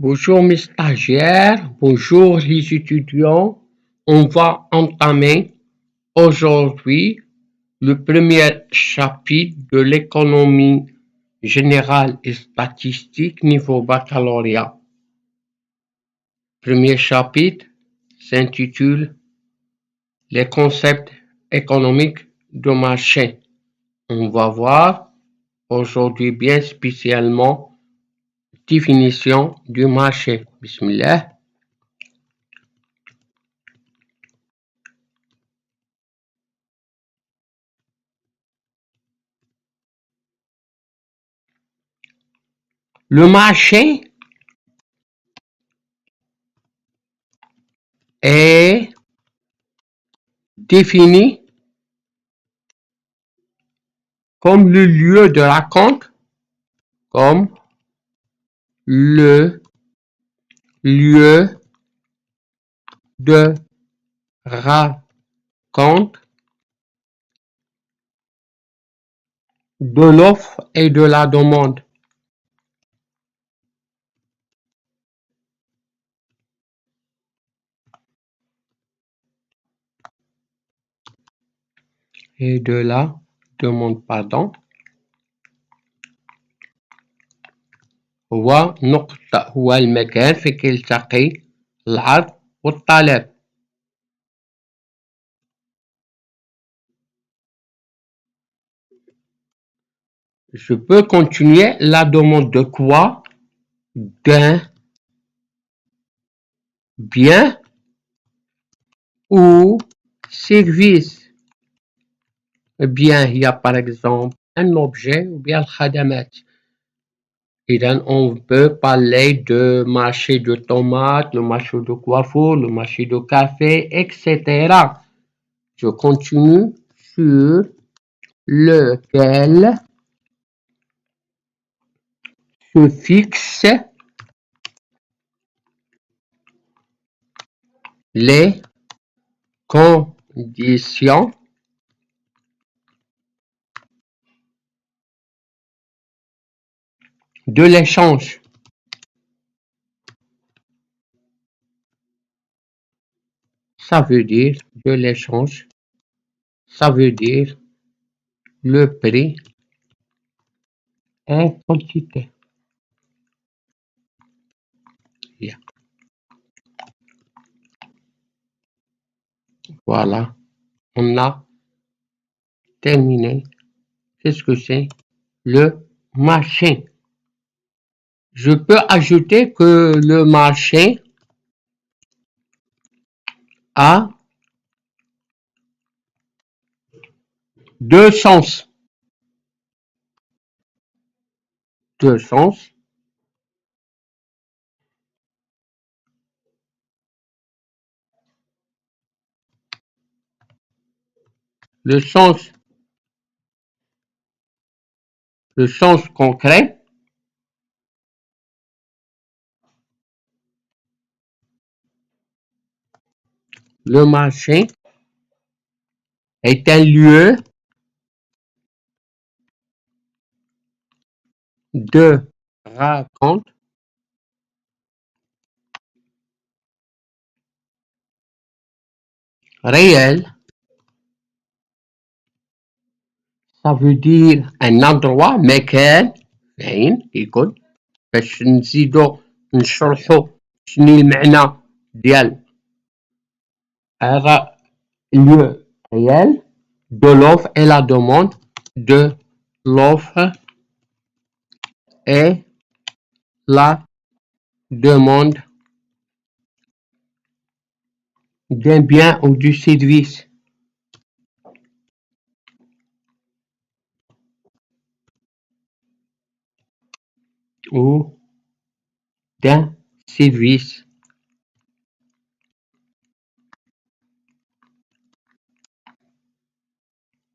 Bonjour mes stagiaires, bonjour les étudiants. On va entamer aujourd'hui le premier chapitre de l'économie générale et statistique niveau baccalauréat. Premier chapitre s'intitule Les concepts économiques de marché. On va voir aujourd'hui bien spécialement définition du marché. Bismillah. Le marché est défini comme le lieu de raconte, comme le lieu de raconte de l'offre et de la demande. Et de la demande, pardon. هو نقطة هو المكان في يلتقي العرض والطلب. Je peux continuer la demande de quoi? D'un bien ou service. Bien, il y a par exemple un objet ou bien الخدمات. إذا on peut parler de marché de tomates, le marché de coiffure, le marché de café, etc. Je continue sur lequel se fixent les conditions de l'échange. Ça veut dire de l'échange, ça veut dire le prix en quantité. Yeah. Voilà, on a terminé. Qu'est-ce que c'est? Le marché. Je peux ajouter que le marché a deux sens. Deux sens. Le sens concret. Le marché est un lieu de rencontre réel. Ça veut dire un endroit مكان فين يكون باش نزيدو نشرحو شنو المعنى ديال هذا lieu réel de l'offre et la demande de l'offre et la demande d'un bien ou du service. Ou d'un service.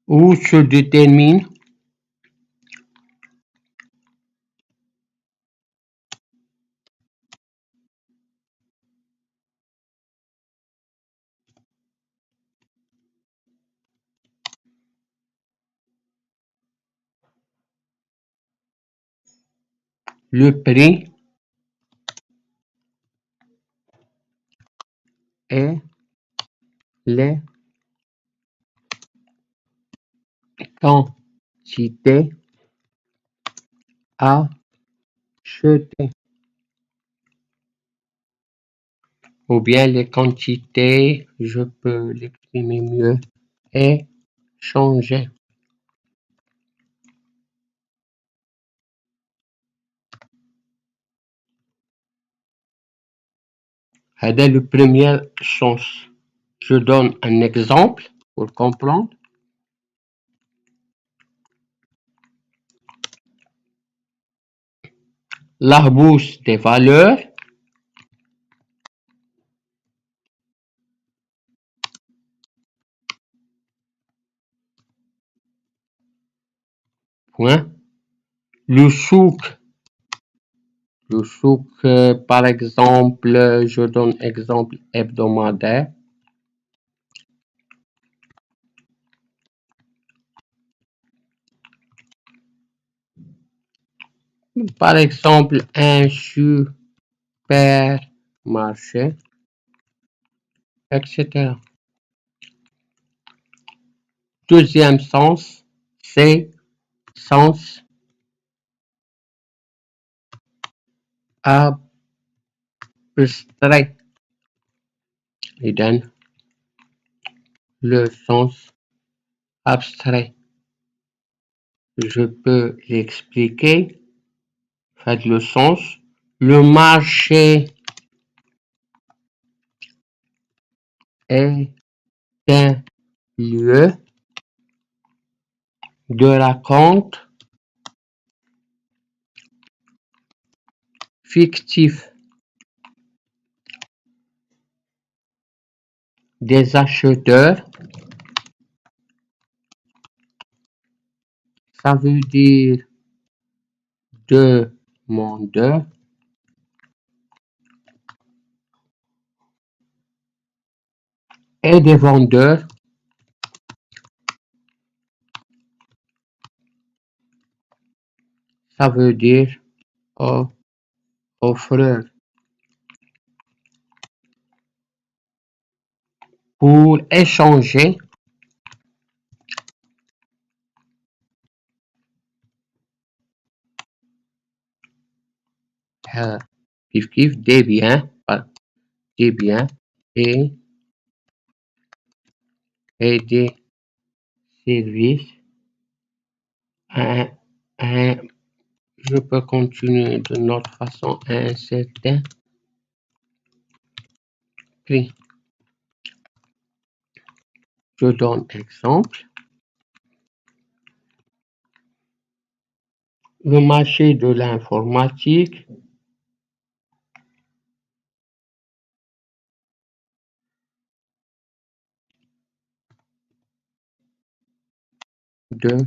Où se détermine le prix et les quantités achetées. Ou bien les quantités, je peux l'exprimer mieux, échangées. هذا le premier sens. Je donne un exemple pour comprendre. La bourse des valeurs point. Le souk, par exemple, je donne exemple hebdomadaire. Par exemple, un supermarché, etc. Deuxième sens, c'est sens abstrait. إذن le sens abstrait, je peux l'expliquer. Faites le sens. Le marché est un lieu de raconte fictif des acheteurs. Ça veut dire demandeurs. Et des vendeurs. Ça veut dire offreur. Pour échanger, des biens et des services. Je peux continuer de notre façon à un certain prix. Je donne exemple. Le marché de l'informatique de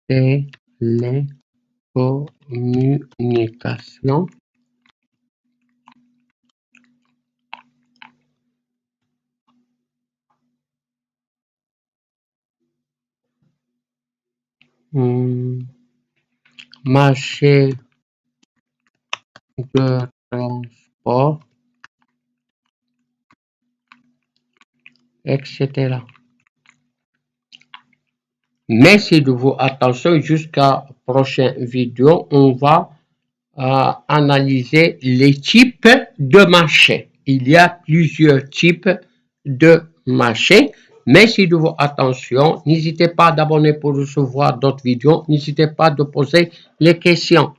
télécommunications marché de transport, etc. Merci de votre attention. Jusqu'à prochaine vidéo, on va analyser les types de marché. Il y a plusieurs types de marché. Merci de votre attention. N'hésitez pas à d'abonner pour recevoir d'autres vidéos. N'hésitez pas de poser les questions.